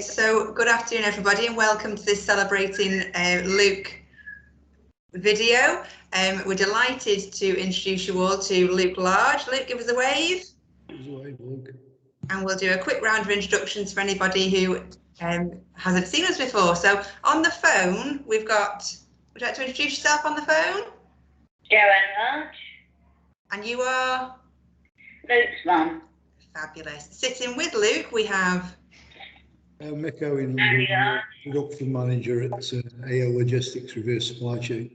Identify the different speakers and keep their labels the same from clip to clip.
Speaker 1: So good afternoon everybody and welcome to this celebrating Luke video. We're delighted to introduce you all to Luke Large. Luke, give us a wave.
Speaker 2: Give us a wave, Luke.
Speaker 1: And we'll do a quick round of introductions for anybody who hasn't seen us before. So on the phone we've got, would you like to introduce yourself on the phone?
Speaker 3: Joanne Large.
Speaker 1: And you are?
Speaker 3: Luke's mum.
Speaker 1: Fabulous. Sitting with Luke we have
Speaker 2: Mick Owen, production manager at AO Logistics Reverse Supply Chain.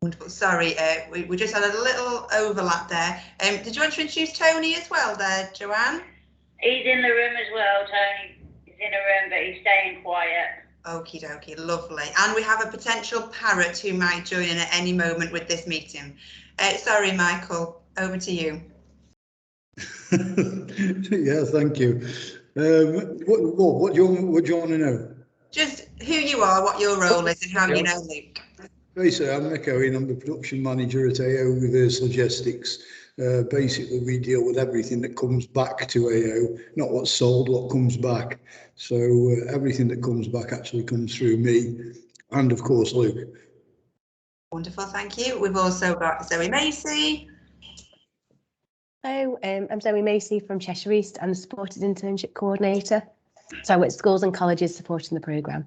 Speaker 1: Wonderful. Sorry, we just had a little overlap there. Did you want to introduce Tony as well there, Joanne?
Speaker 3: He's in the room as well, Tony. He's in a room, but he's staying quiet.
Speaker 1: Okie dokie, lovely. And we have a potential parrot who might join in at any moment with this meeting. Sorry, Michael, over to you.
Speaker 2: Yeah, thank you. What do you want to know?
Speaker 1: Just who you are, what your role is, and how you know Luke.
Speaker 2: Basically, I'm Mick Owen. I'm the production manager at AO Reverse Logistics. Basically, we deal with everything that comes back to AO, not what's sold, what comes back. So everything that comes back actually comes through me, and of course Luke.
Speaker 1: Wonderful, thank you. We've also got Zoe Macy.
Speaker 4: Hello, I'm Zoe Macy from Cheshire East. I'm the Supported Internship Coordinator. So I work at schools and colleges supporting the programme.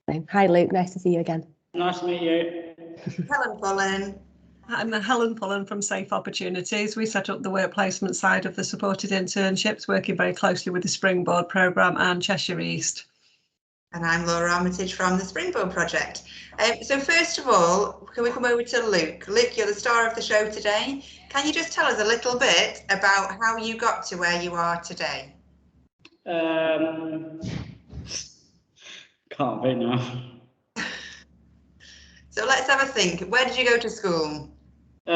Speaker 4: So, hi Luke, nice to see you again.
Speaker 3: Nice to meet you.
Speaker 1: Helen Pullen.
Speaker 5: I'm Helen Pullen from Safe Opportunities. We set up the work placement side of the supported internships, working very closely with the Springboard programme and Cheshire East.
Speaker 1: And I'm Laura Armitage from the Springboard project. So first of all, can we come over to Luke? Luke, you're the star of the show today. Can you just tell us a little bit about how you got to where you are today?
Speaker 6: Can't be now.
Speaker 1: So let's have a think. Where did you go to school?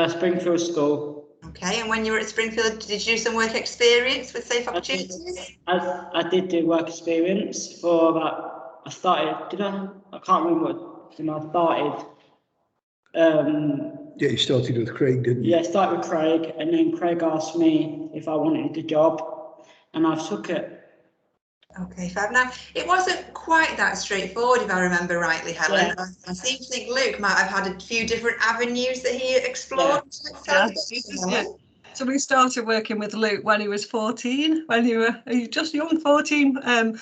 Speaker 6: Springfield School.
Speaker 1: Okay, and when you were at Springfield, did you do some work experience with Safe Opportunities?
Speaker 6: I did do work experience for about, I can't remember what I started.
Speaker 2: Yeah, you started with Craig, didn't you?
Speaker 6: Yeah, I started with Craig, and then Craig asked me if I wanted the job, and I took it.
Speaker 1: Okay, fab. Now, it wasn't quite that straightforward, if I remember rightly, Helen.
Speaker 6: Yeah.
Speaker 1: I seem to think Luke might have had a few different avenues that he explored.
Speaker 5: Yeah. So we started working with Luke when he was 14, when you were just young, 14, and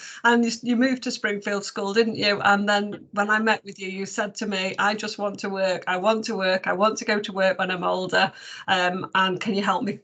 Speaker 5: you moved to Springfield School, didn't you? And then when I met with you, you said to me, I just want to work, I want to work, I want to go to work when I'm older, and can you help me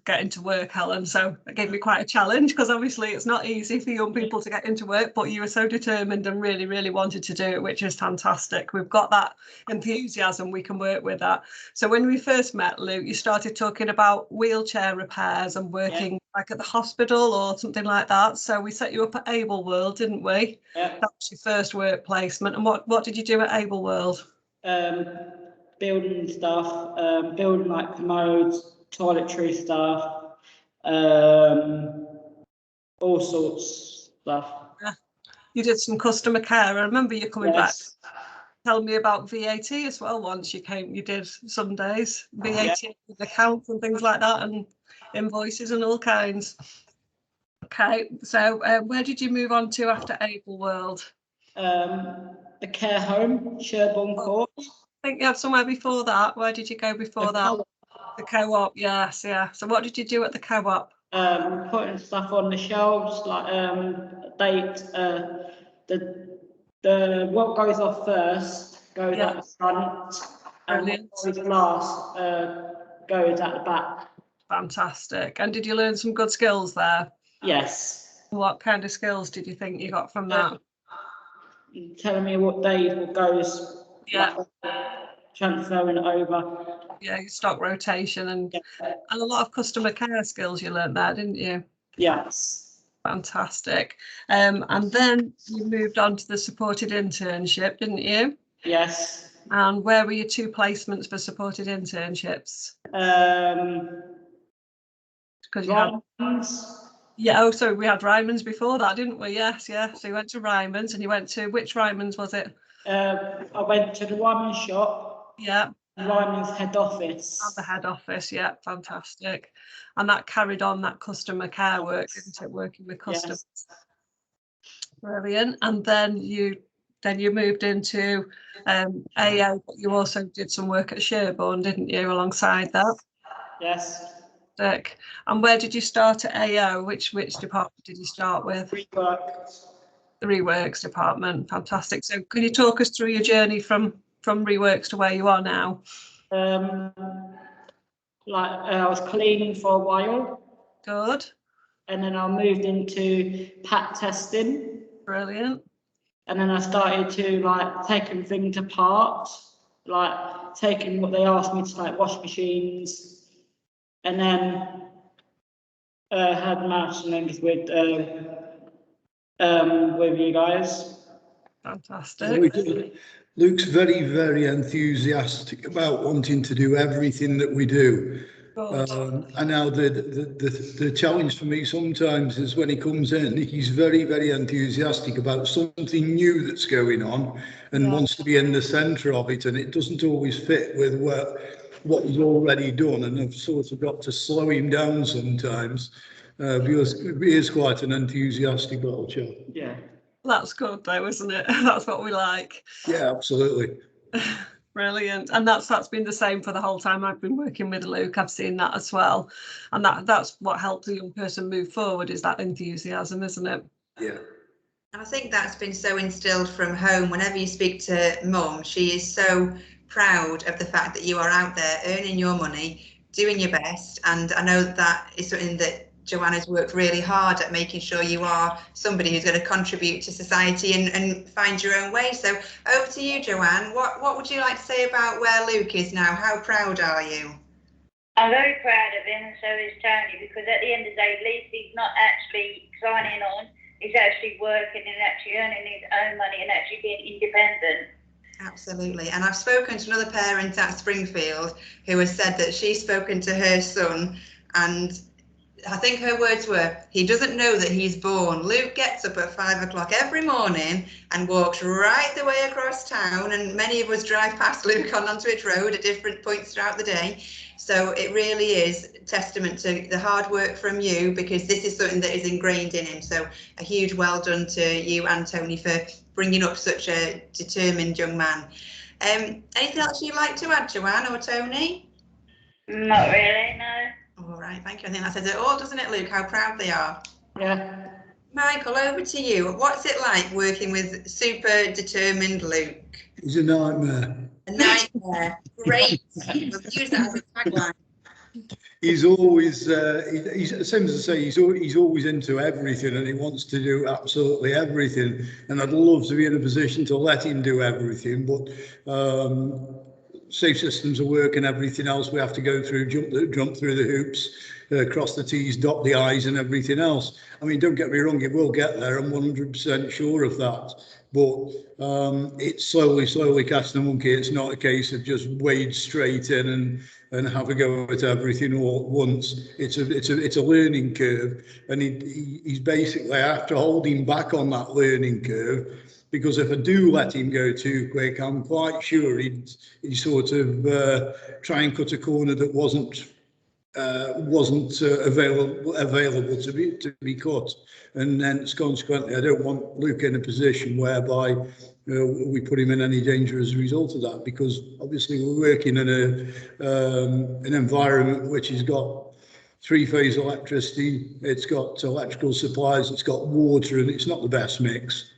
Speaker 5: get into work, Helen? So it gave me quite a challenge, because obviously it's not easy for young people to get into work, but you were so determined and really, really wanted to do it, which is fantastic. We've got that enthusiasm, we can work with that. So when we first met, Luke, you started talking about wheelchair repairs and working like at the hospital or something like that. So we set you up at Able World, didn't we?
Speaker 6: Yeah.
Speaker 5: That was your first work placement. And what did you do at Able World?
Speaker 6: Building stuff, building like commodes, toiletry stuff, all sorts of stuff.
Speaker 5: Yeah. You did some customer care. I remember you coming back. Tell me about VAT as well. Once you came, you did Sundays, VAT accounts and things like that, and invoices and all kinds. Okay, so where did you move on to after Able World?
Speaker 6: The care home, Sherborne Court.
Speaker 5: I think you had somewhere before that. Where did you go before that? The co-op, yes, yeah. So what did you do at the co-op?
Speaker 6: Putting stuff on the shelves, like date, the what goes off first goes at the front, and what goes last goes at the back.
Speaker 5: Fantastic. And did you learn some good skills there?
Speaker 6: Yes.
Speaker 5: What kind of skills did you think you got from that?
Speaker 6: Telling me what days what goes.
Speaker 5: Yeah.
Speaker 6: Transferring it over.
Speaker 5: Yeah, stock rotation and a lot of customer care skills you learned there, didn't you?
Speaker 6: Yes.
Speaker 5: Fantastic. And then you moved on to the supported internship, didn't you?
Speaker 6: Yes.
Speaker 5: And where were your two placements for supported internships? Because you had we had Ryman's before that, didn't we? Yes, yeah. So you went to Ryman's, and you went to which Ryman's was it?
Speaker 6: I went to the Ryman's shop.
Speaker 5: Yeah.
Speaker 6: Ryman's head office.
Speaker 5: At the head office, yeah, fantastic. And that carried on that customer care work, didn't it? Working with customers. Yes. Brilliant. And then you moved into AO, but you also did some work at Sherborne, didn't you, alongside that?
Speaker 6: Yes.
Speaker 5: Dick. And where did you start at AO? Which department did you start with?
Speaker 6: Rework.
Speaker 5: The reworks department. Fantastic. So can you talk us through your journey from reworks to where you are now?
Speaker 6: I was cleaning for a while.
Speaker 5: Good.
Speaker 6: And then I moved into pack testing.
Speaker 5: Brilliant.
Speaker 6: And then I started to take everything apart, taking what they asked me to wash machines, and then had masterlings with you guys.
Speaker 5: Fantastic.
Speaker 2: Luke's very, very enthusiastic about wanting to do everything that we do. And now the challenge for me sometimes is when he comes in, he's very, very enthusiastic about something new that's going on and wants to be in the centre of it, and it doesn't always fit with what he's already done, and I've sort of got to slow him down sometimes because he is quite an enthusiastic little chap.
Speaker 6: Yeah.
Speaker 5: That's good though, isn't it? That's what we like.
Speaker 2: Yeah, absolutely.
Speaker 5: Brilliant. And that's been the same for the whole time I've been working with Luke. I've seen that as well. And that's what helps a young person move forward, is that enthusiasm, isn't it?
Speaker 2: Yeah.
Speaker 1: And I think that's been so instilled from home. Whenever you speak to Mum, she is so proud of the fact that you are out there earning your money, doing your best. And I know that is something that Joanna's worked really hard at, making sure you are somebody who's going to contribute to society and find your own way. So over to you, Joanne. What would you like to say about where Luke is now? How proud are you?
Speaker 3: I'm very proud of him, and so is Tony, because at the end of the day, at least he's not actually signing on. He's actually working and actually earning his own money and actually being independent.
Speaker 1: Absolutely. And I've spoken to another parent at Springfield who has said that she's spoken to her son, and I think her words were, he doesn't know that he's born. Luke gets up at 5 o'clock every morning and walks right the way across town, and many of us drive past Luke on Nantwich Road at different points throughout the day. So it really is testament to the hard work from you, because this is something that is ingrained in him. So a huge well done to you and Tony for bringing up such a determined young man. Anything else you'd like to add, Joanne or Tony?
Speaker 3: Not really, no.
Speaker 1: All right, thank you. I think that says it all, doesn't it, Luke? How proud they are.
Speaker 6: Yeah.
Speaker 1: Michael, over to you. What's it like working with super determined Luke?
Speaker 2: He's a nightmare.
Speaker 1: A nightmare. Great. We'll use that as a tagline.
Speaker 2: He's always, he's same as I say, he's always into everything, and he wants to do absolutely everything. And I'd love to be in a position to let him do everything, but safe systems of work and everything else we have to go through, jump through the hoops, cross the T's, dot the I's and everything else. I mean, don't get me wrong, it will get there. I'm 100% sure of that. But it's slowly catch the monkey. It's not a case of just wade straight in and have a go at everything all at once. It's a learning curve, and he's basically, I have to hold him back on that learning curve, because if I do let him go too quick, I'm quite sure he'd sort of try and cut a corner that wasn't available to be cut, and then consequently I don't want Luke in a position whereby we put him in any danger as a result of that, because obviously we're working in an environment which has got three-phase electricity, it's got electrical supplies, it's got water, and it's not the best mix.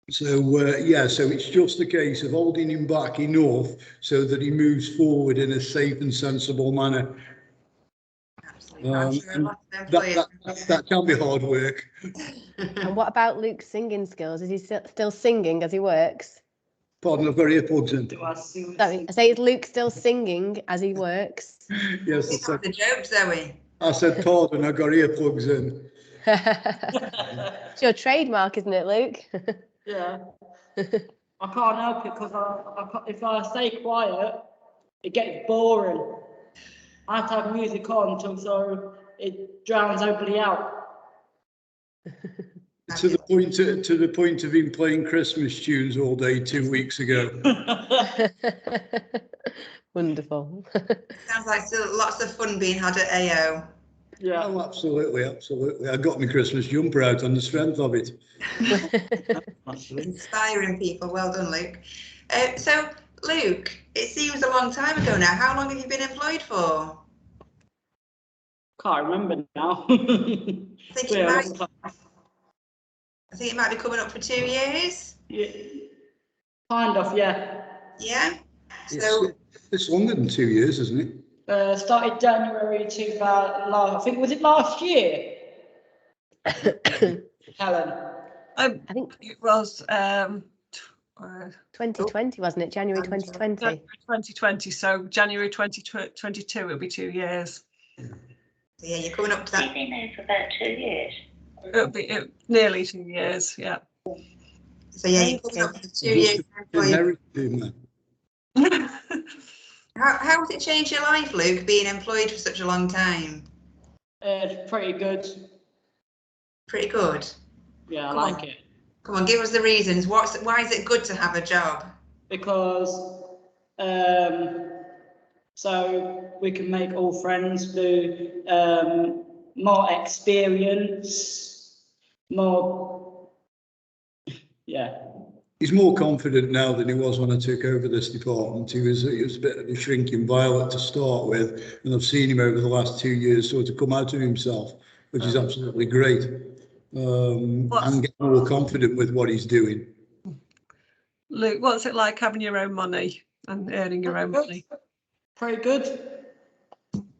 Speaker 2: So yeah, so it's just a case of holding him back enough so that he moves forward in a safe and sensible manner. That can be hard work.
Speaker 4: And what about Luke's singing skills? Is he still singing as he works?
Speaker 2: Pardon, I've got earplugs in.
Speaker 4: Sorry, I say, is Luke still singing as he works?
Speaker 2: Yes, I said
Speaker 1: the joke, Zoe.
Speaker 2: I said pardon, I got earplugs in.
Speaker 4: It's your trademark, isn't it, Luke?
Speaker 6: Yeah. I can't help it, because if I stay quiet, it gets boring. I have to have music on so it drowns everybody out.
Speaker 2: To the point of him playing Christmas tunes all day 2 weeks ago.
Speaker 4: Wonderful.
Speaker 1: Sounds like still lots of fun being had at AO.
Speaker 6: Yeah.
Speaker 2: Oh, absolutely, absolutely. I got my Christmas jumper out on the strength of it.
Speaker 1: Inspiring people. Well done, Luke. So, Luke, it seems a long time ago now. How long have you been employed for?
Speaker 6: Can't remember now.
Speaker 1: I think
Speaker 6: Yeah,
Speaker 1: it
Speaker 6: a
Speaker 1: might.
Speaker 6: long time.
Speaker 1: I think it might be coming up for 2 years.
Speaker 6: Yeah. Kind of, yeah.
Speaker 1: Yeah. So
Speaker 2: It's longer than 2 years, isn't it?
Speaker 6: Started January 2000. I think, was it last year, Helen?
Speaker 4: I think
Speaker 5: It was
Speaker 4: 2020, wasn't it? January 2020.
Speaker 5: 2020, so January 2022 it'll be 2 years.
Speaker 1: yeah, you're coming up to
Speaker 3: You've
Speaker 1: that.
Speaker 3: been there for about 2 years.
Speaker 5: It'll be nearly 2 years, yeah.
Speaker 1: So yeah, you're coming up to 2 years.
Speaker 2: Inherited,
Speaker 1: How has it changed your life, Luke, being employed for such a long time?
Speaker 6: It's pretty good.
Speaker 1: Pretty good.
Speaker 6: Yeah, I
Speaker 1: Come on.
Speaker 6: like it.
Speaker 1: Come on, give us the reasons. Why is it good to have a job?
Speaker 6: Because so we can make all friends, do more experience, more, yeah.
Speaker 2: He's more confident now than he was when I took over this department. He was a bit of a shrinking violet to start with, and I've seen him over the last 2 years sort of come out of himself, which is absolutely great. And get more confident with what he's doing.
Speaker 5: Luke, what's it like having your own money and earning your own money?
Speaker 6: Pretty good.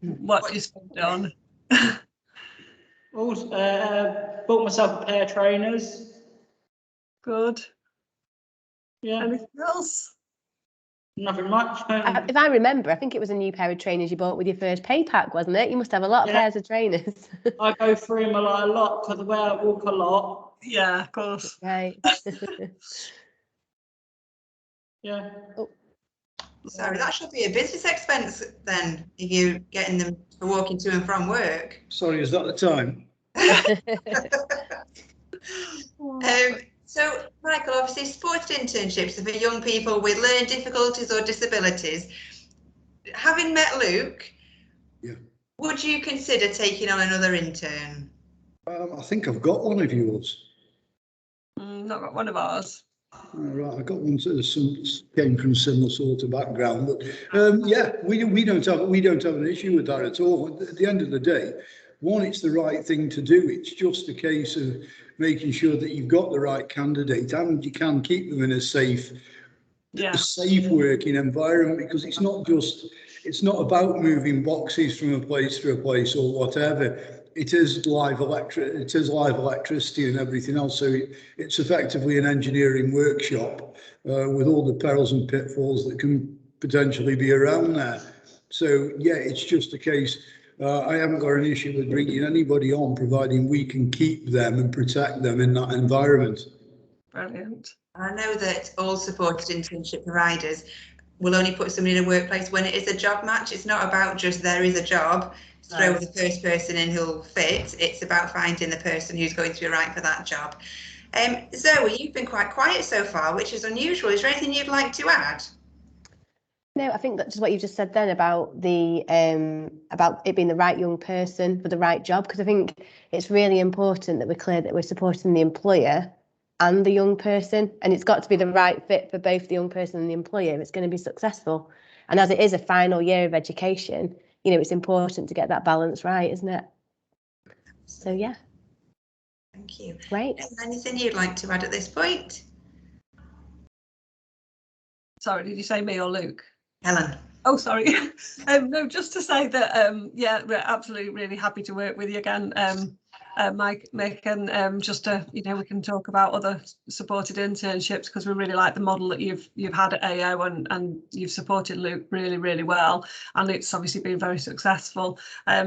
Speaker 5: What do you spend on?
Speaker 6: Also, bought myself a pair of trainers.
Speaker 5: Good.
Speaker 6: Yeah.
Speaker 5: Anything else?
Speaker 6: Nothing much.
Speaker 4: If I remember, I think it was a new pair of trainers you bought with your first pay pack, wasn't it? You must have a lot of pairs of trainers.
Speaker 6: I go through them a lot because the way I walk a lot.
Speaker 5: Yeah, of course.
Speaker 4: Right.
Speaker 6: Yeah.
Speaker 4: Oh.
Speaker 1: Sorry, that should be a business expense then, if you're getting them for walking to and from work.
Speaker 2: Sorry, is that the time?
Speaker 1: So, Michael, obviously supported internships are for young people with learning difficulties or disabilities. Having met Luke,
Speaker 2: Yeah.
Speaker 1: would you consider taking on another intern?
Speaker 2: I think I've got one of yours.
Speaker 5: Not got one of ours.
Speaker 2: Right, I got one that came from similar sort of background, but yeah, we don't have an issue with that at all. At the end of the day, one, it's the right thing to do. It's just a case of making sure that you've got the right candidate and you can keep them in a safe working environment, because it's not about moving boxes from a place to a place or whatever. It is live electricity and everything else. So it's effectively an engineering workshop with all the perils and pitfalls that can potentially be around there. So yeah, it's just a case. I haven't got an issue with bringing anybody on, providing we can keep them and protect them in that environment.
Speaker 5: Brilliant.
Speaker 1: I know that all supported internship providers will only put somebody in a workplace when it is a job match. It's not about just there is a job, throw the first person in who'll fit. It's about finding the person who's going to be right for that job. Zoe, you've been quite quiet so far, which is unusual. Is there anything you'd like to add?
Speaker 4: No, I think that's just what you just said then about the about it being the right young person for the right job, because I think it's really important that we're clear that we're supporting the employer and the young person, and it's got to be the right fit for both the young person and the employer if it's going to be successful. And as it is a final year of education, you know, it's important to get that balance right, isn't it? So yeah.
Speaker 1: Thank you.
Speaker 4: Great.
Speaker 1: Anything you'd like to add at this point?
Speaker 5: Sorry, did you say me or Luke?
Speaker 1: Helen.
Speaker 5: Oh, sorry. No, just to say that, yeah, we're absolutely really happy to work with you again, Mike, Mick, and just to, you know, we can talk about other supported internships, because we really like the model that you've had at AO, and you've supported Luke really, really well, and it's obviously been very successful.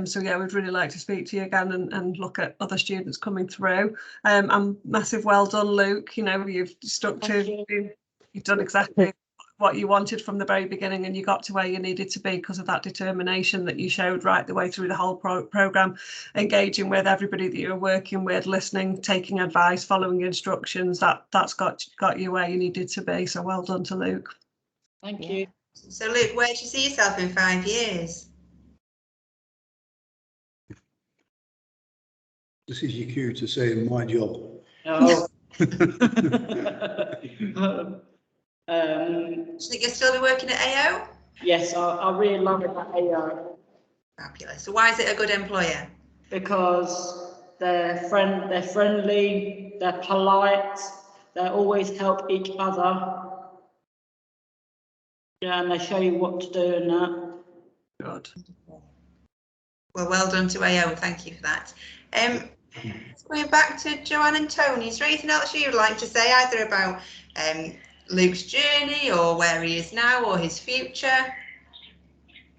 Speaker 5: So yeah, we'd really like to speak to you again and look at other students coming through. And massive well done, Luke. You know, you've stuck to, you've done exactly what you wanted from the very beginning, and you got to where you needed to be because of that determination that you showed right the way through the whole programme, engaging with everybody that you're working with, listening, taking advice, following instructions. That's got you where you needed to be. So well done to Luke.
Speaker 6: Thank you.
Speaker 1: So Luke, where do you see yourself in 5 years?
Speaker 2: This is your cue to say in my job.
Speaker 6: Oh.
Speaker 1: Do you think you'll still be working at AO?
Speaker 6: Yes, I really love it at AO.
Speaker 1: Fabulous. So why is it a good employer?
Speaker 6: Because they're friendly, they're polite, they always help each other. Yeah, and they show you what to do and that.
Speaker 5: Good.
Speaker 1: Well done to AO. Thank you for that. Going back to Joanne and Tony, is there anything else you'd like to say either about Luke's journey or where he is now or his future?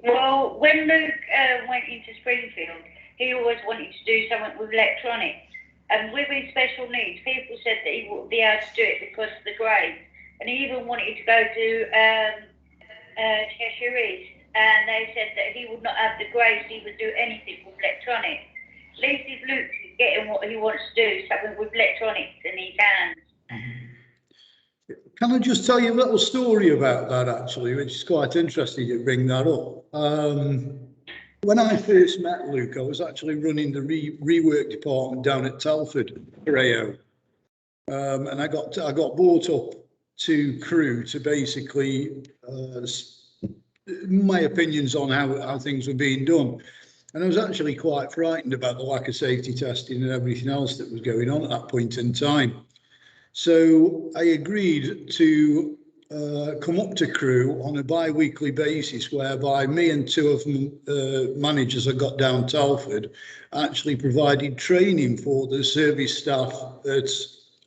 Speaker 3: Well, when Luke went into Springfield, he always wanted to do something with electronics. And with his special needs, people said that he wouldn't be able to do it because of the grades. And he even wanted to go to Cheshire East, and they said that he would not have the grades, he would do anything with electronics. At least if Luke is getting what he wants to do, something with electronics in his hands.
Speaker 2: Can I just tell you a little story about that, actually, which is quite interesting you bring that up. When I first met Luke, I was actually running the rework department down at Telford for AO. And I got brought up to Crewe to basically my opinions on how things were being done. And I was actually quite frightened about the lack of safety testing and everything else that was going on at that point in time. So I agreed to come up to Crewe on a bi-weekly basis, whereby me and two of the managers I got down Telford actually provided training for the service staff at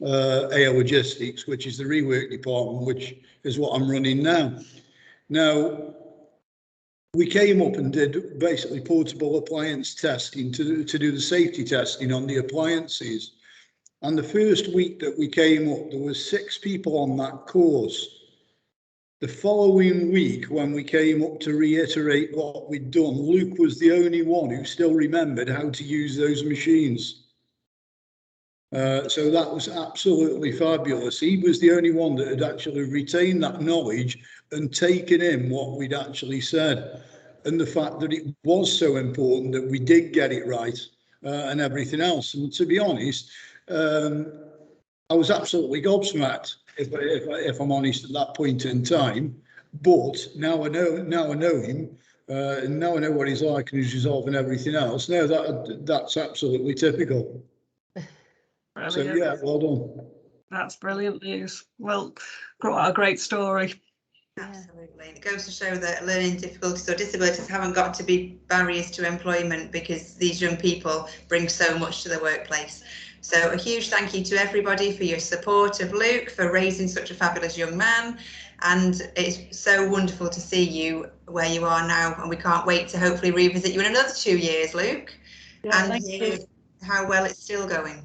Speaker 2: AO Logistics, which is the rework department, which is what I'm running now. Now, we came up and did basically portable appliance testing to do the safety testing on the appliances. And the first week that we came up, there were 6 people on that course. The following week, when we came up to reiterate what we'd done, Luke was the only one who still remembered how to use those machines. So that was absolutely fabulous. He was the only one that had actually retained that knowledge and taken in what we'd actually said. And the fact that it was so important that we did get it right and everything else. And to be honest, I was absolutely gobsmacked, if I'm honest, at that point in time. But now I know him, and now I know what he's like and his resolve and everything else. No, that's absolutely typical.
Speaker 5: Brilliant.
Speaker 2: So yeah, well done.
Speaker 5: That's brilliant news. Well, what a great story.
Speaker 1: Absolutely. It goes to show that learning difficulties or disabilities haven't got to be barriers to employment, because these young people bring so much to the workplace. So a huge thank you to everybody for your support of Luke, for raising such a fabulous young man. And it's so wonderful to see you where you are now. And we can't wait to hopefully revisit you in another 2 years, Luke, and hear how well it's still going.